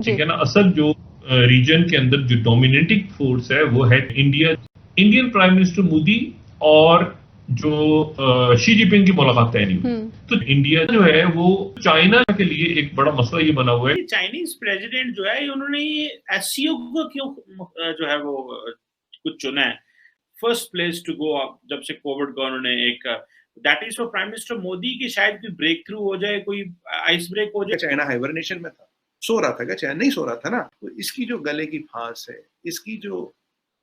ठीक जी। है ना। असल जो रीजन के अंदर जो डोमिनेटिंग फोर्स है वो है India. Indian prime minister Modi और जो शी जिनपिंग की मुलाकात तय नहीं हुई, तो इंडिया जो है वो चाइना के लिए एक बड़ा मसला ये बना हुआ है। चाइनीज प्रेसिडेंट जो है उन्होंने एससीओ को क्यों जो है वो कुछ चुना है first place to go up जब से कोविड का उन्होंने एक that is for prime minister Modi की शायद कोई ब्रेक थ्रू हो जाए, कोई आइस ब्रेक हो जाए। चाइना हाइबरनेशन में था, सो रहा था क्या? चाइना नहीं सो रहा था ना। तो इसकी जो गले की फांस है, इसकी जो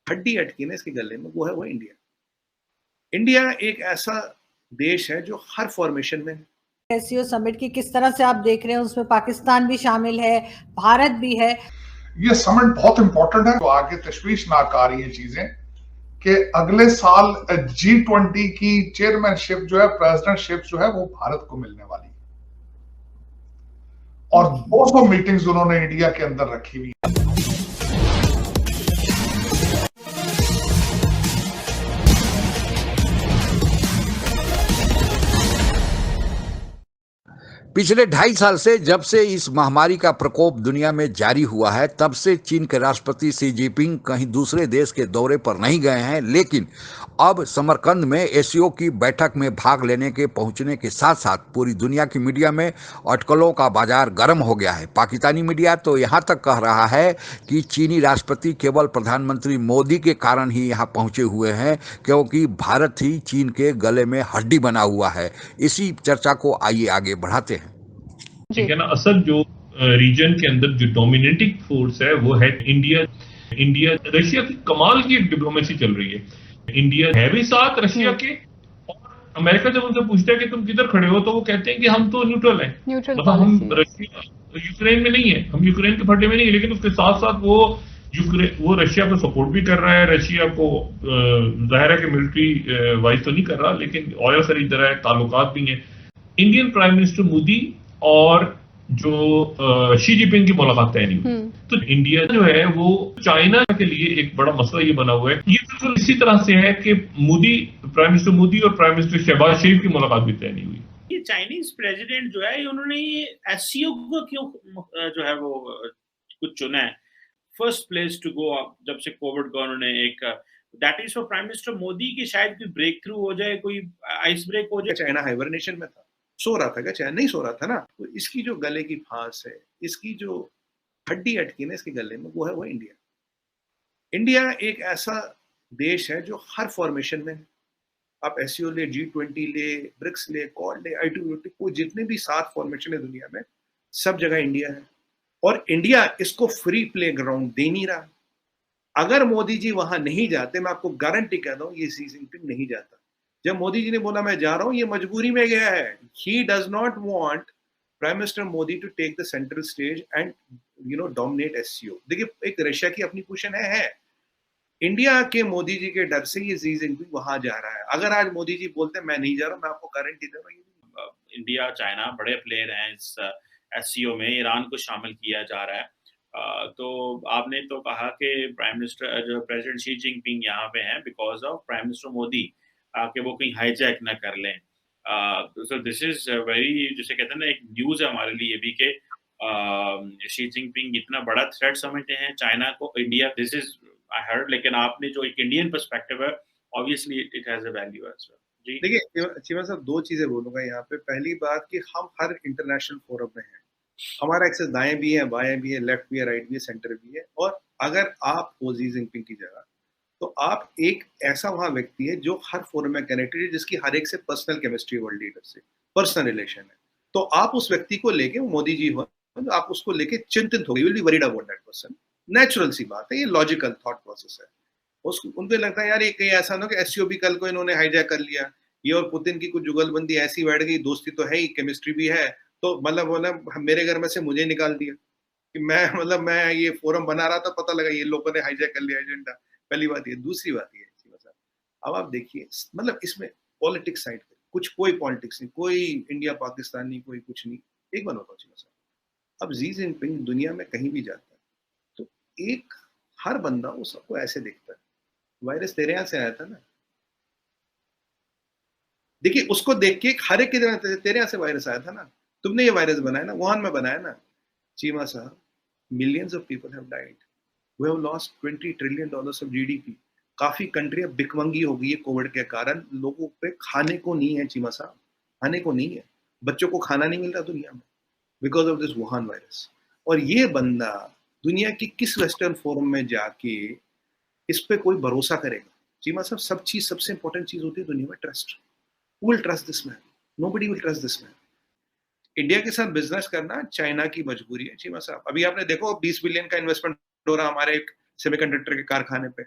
हड्डी अटकी ना इसके गले में, वो है वो इंडिया। इंडिया एक ऐसा देश है जो हर फॉर्मेशन में एससीओ समिट की किस तरह से आप देख रहे हैं? उसमें पाकिस्तान भी शामिल है, भारत भी है। ये समिट बहुत इंपॉर्टेंट है। तो आगे तशवीशनाक आ रही है चीजें कि अगले साल G20 की चेयरमैनशिप जो है, प्रेसिडेंटशिप जो है, वो भारत को मिलने वाली है। और 200 मीटिंग्स उन्होंने इंडिया के अंदर रखी हुई है। पिछले 2.5 साल से जब से इस महामारी का प्रकोप दुनिया में जारी हुआ है, तब से चीन के राष्ट्रपति शी जिनपिंग कहीं दूसरे देश के दौरे पर नहीं गए हैं। लेकिन अब समरकंद में एससीओ की बैठक में भाग लेने के पहुंचने के साथ साथ पूरी दुनिया की मीडिया में अटकलों का बाजार गर्म हो गया है। पाकिस्तानी मीडिया तो यहाँ तक कह रहा है कि चीनी राष्ट्रपति केवल प्रधानमंत्री मोदी के कारण ही यहाँ पहुंचे हुए हैं, क्योंकि भारत ही चीन के गले में हड्डी बना हुआ है। इसी चर्चा को आइए आगे बढ़ाते हैं। ठीक है ना। असल जो रीजन के अंदर जो डोमिनेटिंग फोर्स है वो है इंडिया। इंडिया रशिया की कमाल की एक डिप्लोमेसी चल रही है। इंडिया है भी साथ रशिया के, और अमेरिका जब उनसे पूछता है कि तुम किधर खड़े हो, तो वो कहते हैं कि हम तो न्यूट्रल हैं। मतलब हम रशिया यूक्रेन में नहीं है, हम यूक्रेन के फटे में नहीं है, लेकिन उसके साथ साथ वो रशिया को सपोर्ट भी कर रहा है। रशिया को जाहिर है कि मिलिट्री वाइज तो नहीं कर रहा, लेकिन ऑयल खरीद रहा है, ताल्लुकात भी हैं। इंडियन प्राइम मिनिस्टर मोदी और जो शी जिनपिंग की मुलाकात तय नहीं हुई, तो इंडिया जो है वो चाइना के लिए एक बड़ा मसला ये बना हुआ है। ये बिल्कुल इसी तरह से है कि प्राइम मिनिस्टर मोदी और प्राइम मिनिस्टर शहबाज शरीफ की मुलाकात भी तय नहीं हुई। ये चाइनीज प्रेसिडेंट जो है उन्होंने एससीओ को क्यों जो है वो कुछ चुना है first place to go up जब से कोविड का उन्होंने एक that is for prime minister Modi की शायद कोई ब्रेक थ्रू हो जाए, कोई आइस ब्रेक हो जाए। चाइना हाइबरनेशन में था, सो रहा था क्या? चाइना नहीं सो रहा था ना। तो इसकी जो गले की फांस है, इसकी जो हड्डी अटकी ना इसके गले में, वो है वो इंडिया। इंडिया एक ऐसा देश है जो हर फॉर्मेशन में, आप एससीओ ले, G20 ले, ब्रिक्स ले, क्वाड ले, I2 कोई जितने भी 7 फॉर्मेशन है दुनिया में, सब जगह इंडिया है। और इंडिया इसको फ्री प्ले ग्राउंड दे नहीं रहा। अगर मोदी जी वहां नहीं जाते, मैं आपको गारंटी कहता हूं ये शी जिनपिंग नहीं जाता। जब मोदी जी ने बोला मैं जा रहा हूं, ये मजबूरी में गया है। He does not want prime minister Modi to take the central stage and dominate SCO. देखिए, एक रशिया की अपनी पोजीशन है। इंडिया के मोदी जी के डर से ये शी जिनपिंग वहां जा रहा है। अगर आज मोदी जी बोलते मैं नहीं जा रहा, मैं आपको गारंटी दे रहा हूँ इंडिया चाइना बड़े प्लेयर हैं इस एससीओ में, ईरान को शामिल किया जा रहा है। तो आपने तो कहा कि प्राइम मिनिस्टर जो प्रेसिडेंट शी जिनपिंग यहाँ पे हैं because of prime minister Modi, कि वो कहीं हाईजैक ना कर लें। सो दिस इज वेरी, जिसे कहते हैं ना, एक न्यूज़ है हमारे लिए भी कि शी जिनपिंग इतना बड़ा थ्रेट समझते हैं चाइना को India. This is I heard, लेकिन आपने जो एक इंडियन पर्सपेक्टिव है, obviously it has a value as well. जी देखिए चीमा साहब, 2 चीजें बोलूंगा यहाँ पे। पहली बात कि हम हर इंटरनेशनल फोरम में हैं। हमारा एक्सेस दाएं भी है, बाएं भी है, लेफ्ट भी है, राइट भी है, सेंटर भी है। और अगर आप हो शी जिनपिंग की जगह, तो आप एक ऐसा वहां व्यक्ति है जो हर फोरम में कनेक्टेड है, जिसकी हर एक से पर्सनल केमिस्ट्री, वर्ल्ड लीडर से पर्सनल रिलेशन है। तो आप उस व्यक्ति को लेके, मोदी जी हो, तो आप उसको लेके चिंतित हो गए, will be worried about that person. Natural सी बात है, ये लॉजिकल थॉट प्रोसेस है। उनको लगता है यार ये कहीं ऐसा ना कि एससीओ भी कल को इन्होंने हाईजैक कर लिया, ये और पुतिन की कुछ जुगलबंदी ऐसी बैठ गई, दोस्ती तो है ही, केमिस्ट्री भी है, तो मतलब मेरे घर में से मुझे निकाल दिया कि मैं ये फोरम बना रहा था, पता लगा ये लोगों ने हाईजैक कर लिया एजेंडा। पहली बात ये। दूसरी बात ये, अब आप देखिए, मतलब इसमें पॉलिटिक्स साइड पे कुछ, कोई पॉलिटिक्स नहीं, कोई इंडिया पाकिस्तान नहीं, कोई कुछ नहीं। एक बात बताओ चीमा साहब, अब शी जिनपिंग दुनिया में कहीं भी जाता है तो एक हर बंदा वो सबको ऐसे देखता है, वायरस तेरे यहाँ से आया था ना। देखिए, उसको देख के हर एक के तेरे यहाँ से वायरस आया था ना, तुमने ये वायरस बनाया ना, वुहान में बनाया ना। चीमा साहब, Millions of people have died. We have lost $20 trillion of GDP. काफी कंट्रियां बिकमंगी हो गई है कोविड के कारण. लोगों पे खाने को नहीं है चीमा साहब, खाने को नहीं है. बच्चों को खाना नहीं मिल रहा दुनिया में because of this Wuhan virus. और ये बंदा दुनिया की किस वेस्टर्न फोरम में जाके इस पे कोई भरोसा करेगा? चीमा साहब, सबसे इंपॉर्टेंट चीज होती है दुनिया में trust. Who will trust this man? Nobody will trust this man. India के साथ बिजनेस करना चाइना की मजबूरी है चीमा साहब. अभी आपने देखो 20 बिलियन का इन्वेस्टमेंट हो रहा हमारे एक सेमीकंडक्टर के कारखाने पे.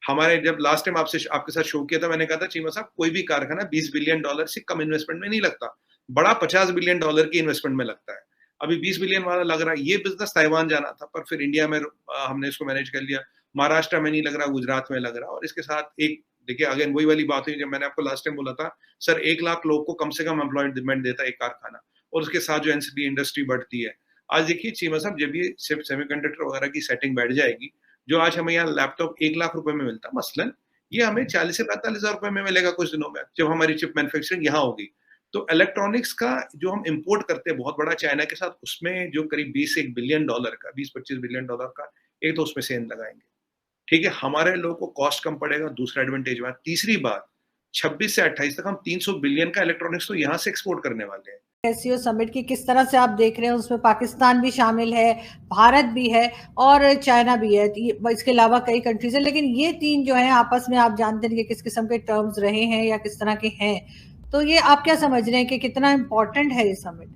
हमारे जब लास्ट टाइम आपके साथ शो किया था, मैंने कहा था चीमा साहब कोई भी कारखाना $20 बिलियन से कम इन्वेस्टमेंट में नहीं लगता. बड़ा $50 बिलियन की इन्वेस्टमेंट में लगता है. अभी 20 बिलियन वाला लग रहा है. ये बिजनेस ताइवान जाना था, पर फिर इंडिया में हमने इसको मैनेज कर लिया. महाराष्ट्र में नहीं लग रहा, गुजरात में लग रहा. और इसके साथ एक देखिए अगेन वही वाली बात हुई जब मैंने आपको लास्ट टाइम बोला था सर 1 लाख लोग को कम से कम एम्प्लॉयमेंट देता है एक कारखाना, और उसके साथ जो एनसीडी इंडस्ट्री बढ़ती है. आज देखिए चीमा साहब, जब ये सिर्फ सेमीकंडक्टर वगैरह की सेटिंग बैठ जाएगी, जो आज हमें यहाँ लैपटॉप 1 लाख रुपए में मिलता मसलन, ये हमें 40 से 45 हजार रुपए में मिलेगा कुछ दिनों में, जब हमारी चिप मैन्युफैक्चरिंग यहाँ होगी. तो इलेक्ट्रॉनिक्स का जो हम इंपोर्ट करते हैं बहुत बड़ा चाइना के साथ, उसमें जो करीब $20 बिलियन का 20-25 बिलियन का एक तो उसमें से लगाएंगे. ठीक है, हमारे लोगों को कॉस्ट कम पड़ेगा, दूसरा एडवांटेज बात. तीसरी बात, 26 से 28 तक हम 300 बिलियन का इलेक्ट्रॉनिक्स तो यहाँ से एक्सपोर्ट करने वाले हैं. एससीओ समिट की किस तरह से आप देख रहे हैं? उसमें पाकिस्तान भी शामिल है, भारत भी है और चाइना भी है. इसके अलावा कई कंट्रीज है, लेकिन ये तीन जो है आपस में आप जानते हैं कि किस किस्म के टर्म्स रहे हैं या किस तरह के हैं. तो ये आप क्या समझ रहे हैं कि कितना इम्पोर्टेंट है ये समिट?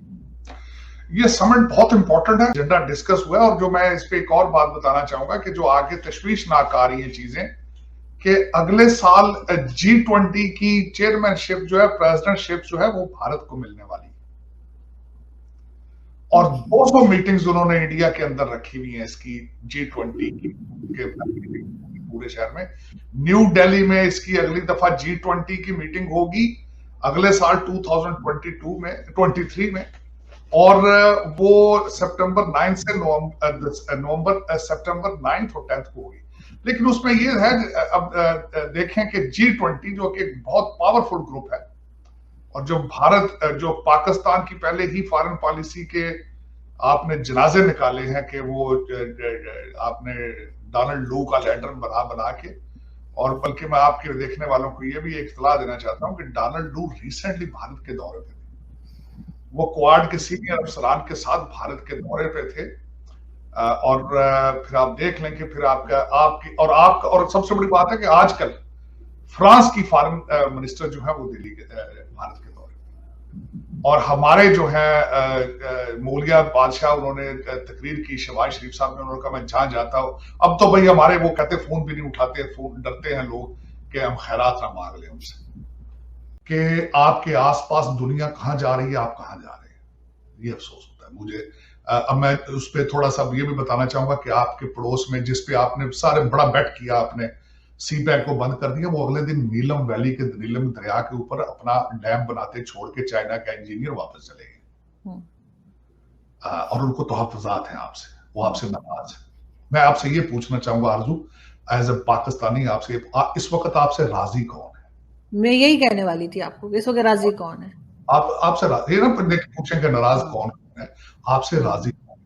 ये समिट बहुत इंपॉर्टेंट है. एजेंडा डिस्कस हुआ है. और जो मैं इस पे एक और बात बताना चाहूंगा कि जो आगे तशवीशनाक आ रही है चीजें, कि अगले साल G20 की चेयरमैनशिप जो है, प्रेसिडेंटशिप जो है, वो भारत को मिलने वाली है. और 200 मीटिंग्स उन्होंने इंडिया के अंदर रखी हुई है इसकी G20 की पूरे शहर में. न्यू दिल्ली में इसकी अगली दफा G20 की मीटिंग होगी अगले साल 2023 में. और वो सितंबर 9 से सितंबर 9 और 10 को होगी. लेकिन उसमें ये है, अब देखें कि G20 जो कि एक बहुत पावरफुल ग्रुप है, और जो भारत जो पाकिस्तान की पहले ही फॉरेन पॉलिसी के आपने जनाजे निकाले हैं कि वो आपने डोनाल्ड लू का लेटर बना के. और बल्कि मैं आपके देखने वालों को ये भी एक सलाह देना चाहता हूं कि डोनाल्ड लू रिसेंटली भारत के दौरे पे थे. वो क्वाड के सीनियर अफसरान के साथ भारत के दौरे पे थे. और फिर आप देख लें कि फिर आपकी और सबसे बड़ी बात है कि आजकल फ्रांस की फॉरेन मिनिस्टर जो है वो दिल्ली के भारत के दौरे पे. और हमारे जो है मौलिया बादशाह, उन्होंने तकरीर की, शहबाज शरीफ साहब ने, उन्होंने कहा मैं जहां जाता हूं, अब तो भाई हमारे वो कहते फोन भी नहीं उठाते, फोन डरते हैं लोग कि हम खैरात ना मांग लें उनसे, कि आपके आसपास दुनिया कहां जा रही है, आप कहां जा रहे हैं. ये अफसोस होता है मुझे. अब मैं उस पर थोड़ा सा ये भी बताना चाहूंगा कि आपके पड़ोस में जिसपे आपने सारे बड़ा बेट किया, आपने सीपैक को बंद कर दिया, वो अगले दिन नीलम वैली के नीलम दरिया के ऊपर अपना डैम बनाते छोड़ के चाइना का इंजीनियर वापस चले गए. और उनको तहफ्फुज़ात हैं आपसे, वो आपसे नाराज है. मैं आपसे ये पूछना चाहूंगा आरजू, एज ए पाकिस्तानी, आपसे इस वक्त आपसे राजी कौन है? मैं यही कहने वाली थी आपको, इस वक्त राजी कौन है? आपसे ये ना पूछेंगे नाराज कौन है, आपसे राजी कौन है?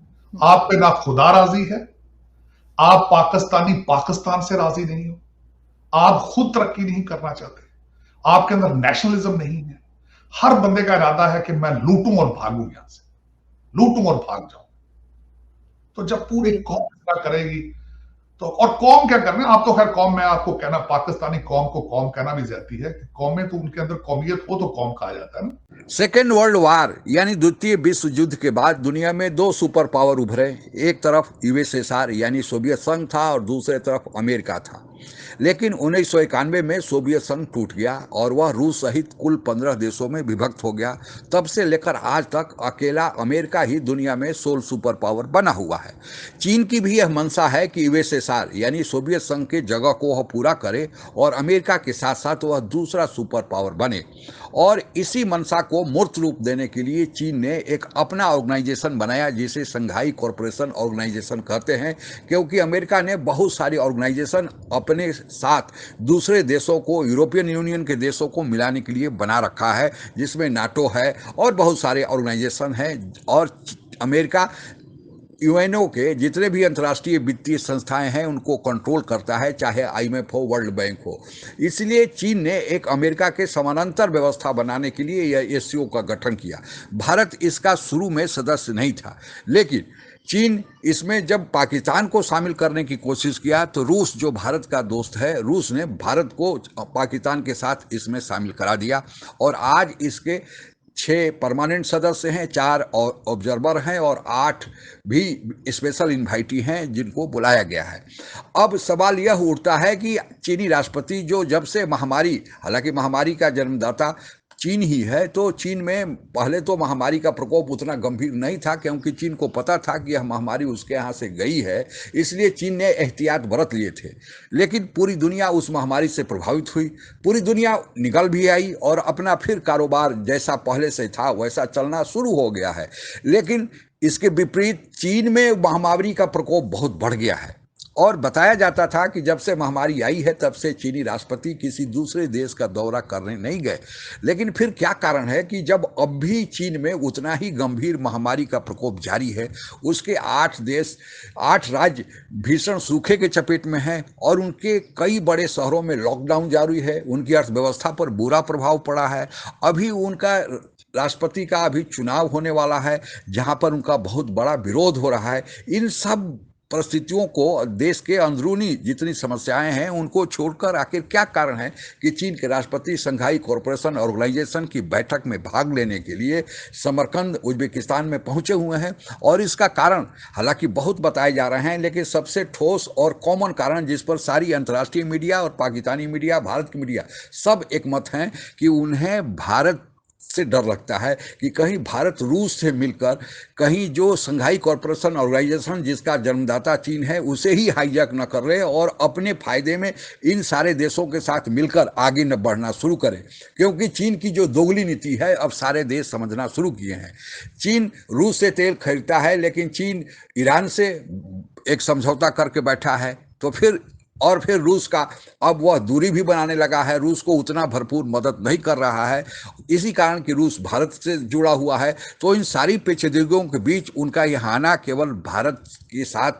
आप पे ना खुदा राजी है, आप पाकिस्तानी पाकिस्तान से राजी नहीं हो, आप खुद तरक्की नहीं करना चाहते, आपके अंदर नेशनलिज्म नहीं है. हर बंदे का इरादा है कि मैं लूटूं और भागूं, यहां से लूटूं और भाग जाऊं. तो जब पूरी कौम ऐसा करेगी तो, और कौम क्या करना है, आप तो खैर कौम, मैं आपको कहना, पाकिस्तानी कौम को कौम कहना भी ज्यादती है. कौमें तो उनके अंदर कौमियत हो तो कौम कहा जाता है ना. सेकेंड वर्ल्ड वार यानी द्वितीय विश्व युद्ध के बाद दुनिया में दो सुपर पावर उभरे. एक तरफ यूएसएसआर यानी सोवियत संघ था और दूसरे तरफ अमेरिका था. लेकिन 1991 में सोवियत संघ टूट गया और वह रूस सहित कुल 15 देशों में विभक्त हो गया. तब से लेकर आज तक अकेला अमेरिका ही दुनिया में सोल सुपर पावर बना हुआ है. चीन की भी यह मंशा है कि यूएसएसआर यानी सोवियत संघ के जगह को वह पूरा करे और अमेरिका के साथ साथ वह दूसरा सुपर पावर बने. और इसी मंशा को मूर्त रूप देने के लिए चीन ने एक अपना ऑर्गेनाइजेशन बनाया जिसे शंघाई कॉरपोरेशन ऑर्गेनाइजेशन कहते हैं, क्योंकि अमेरिका ने बहुत सारी ऑर्गेनाइजेशन अपने साथ दूसरे देशों को, यूरोपियन यूनियन के देशों को मिलाने के लिए बना रखा है, जिसमें नाटो है और बहुत सारे ऑर्गेनाइजेशन हैं. और अमेरिका यूएनओ के जितने भी अंतर्राष्ट्रीय वित्तीय संस्थाएं हैं उनको कंट्रोल करता है, चाहे आईएमएफ हो, वर्ल्ड बैंक हो। इसलिए चीन ने एक अमेरिका के समानांतर व्यवस्था बनाने के लिए यह एससीओ का गठन किया। भारत इसका शुरू में सदस्य नहीं था, लेकिन चीन इसमें जब पाकिस्तान को शामिल करने की कोशिश किया तो रूस, जो भारत का दोस्त है, रूस ने भारत को पाकिस्तान के साथ इसमें शामिल करा दिया और आज इसके 6 परमानेंट सदस्य हैं, 4 ऑब्जर्वर हैं और 8 भी स्पेशल इन्वाइटी हैं जिनको बुलाया गया है। अब सवाल यह उठता है कि चीनी राष्ट्रपति जो जब से महामारी, हालांकि महामारी का जन्मदाता चीन ही है, तो चीन में पहले तो महामारी का प्रकोप उतना गंभीर नहीं था क्योंकि चीन को पता था कि यह महामारी उसके यहाँ से गई है, इसलिए चीन ने एहतियात बरत लिए थे। लेकिन पूरी दुनिया उस महामारी से प्रभावित हुई, पूरी दुनिया निकल भी आई और अपना फिर कारोबार जैसा पहले से था वैसा चलना शुरू हो गया है। लेकिन इसके विपरीत चीन में महामारी का प्रकोप बहुत बढ़ गया है और बताया जाता था कि जब से महामारी आई है तब से चीनी राष्ट्रपति किसी दूसरे देश का दौरा करने नहीं गए। लेकिन फिर क्या कारण है कि जब अब भी चीन में उतना ही गंभीर महामारी का प्रकोप जारी है, उसके 8 राज्य भीषण सूखे के चपेट में हैं और उनके कई बड़े शहरों में लॉकडाउन जारी है, उनकी अर्थव्यवस्था पर बुरा प्रभाव पड़ा है। अभी उनका राष्ट्रपति का अभी चुनाव होने वाला है जहां पर उनका बहुत बड़ा विरोध हो रहा है। इन सब परिस्थितियों को, देश के अंदरूनी जितनी समस्याएं हैं उनको छोड़कर आखिर क्या कारण है कि चीन के राष्ट्रपति शंघाई कोऑपरेशन ऑर्गेनाइजेशन की बैठक में भाग लेने के लिए समरकंद उज्बेकिस्तान में पहुंचे हुए हैं। और इसका कारण हालांकि बहुत बताए जा रहे हैं, लेकिन सबसे ठोस और कॉमन कारण जिस पर सारी अंतर्राष्ट्रीय मीडिया और पाकिस्तानी मीडिया, भारत की मीडिया सब एकमत हैं कि उन्हें भारत से डर लगता है कि कहीं भारत रूस से मिलकर कहीं जो शंघाई कॉरपोरेशन ऑर्गेनाइजेशन जिसका जन्मदाता चीन है उसे ही हाईजैक न कर ले और अपने फायदे में इन सारे देशों के साथ मिलकर आगे न बढ़ना शुरू करे। क्योंकि चीन की जो दोगली नीति है अब सारे देश समझना शुरू किए हैं। चीन रूस से तेल खरीदता है, लेकिन चीन ईरान से एक समझौता करके बैठा है, तो फिर रूस का अब वह दूरी भी बनाने लगा है, रूस को उतना भरपूर मदद नहीं कर रहा है। इसी कारण कि रूस भारत से जुड़ा हुआ है, तो इन सारी पेचीदगियों के बीच उनका यह आना केवल भारत के साथ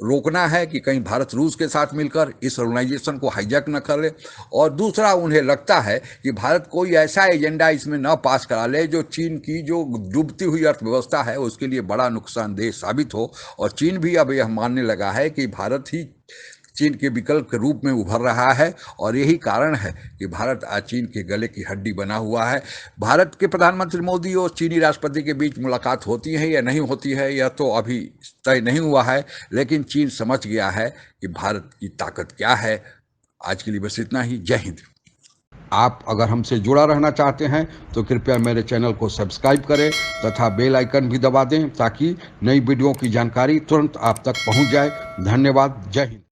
रोकना है कि कहीं भारत रूस के साथ मिलकर इस ऑर्गेनाइजेशन को हाईजैक न कर ले, और दूसरा उन्हें लगता है कि भारत कोई ऐसा एजेंडा इसमें न पास करा ले जो चीन की जो डूबती हुई अर्थव्यवस्था है उसके लिए बड़ा नुकसानदेह साबित हो। और चीन भी अब यह मानने लगा है कि भारत ही चीन के विकल्प के रूप में उभर रहा है और यही कारण है कि भारत आज चीन के गले की हड्डी बना हुआ है। भारत के प्रधानमंत्री मोदी और चीनी राष्ट्रपति के बीच मुलाकात होती है या नहीं होती है यह तो अभी तय नहीं हुआ है, लेकिन चीन समझ गया है कि भारत की ताकत क्या है। आज के लिए बस इतना ही। जय हिंद। आप अगर हमसे जुड़ा रहना चाहते हैं तो कृपया मेरे चैनल को सब्सक्राइब करें तथा बेल आइकन भी दबा दें ताकि नई वीडियो की जानकारी तुरंत आप तक पहुंच जाए। धन्यवाद। जय हिंद।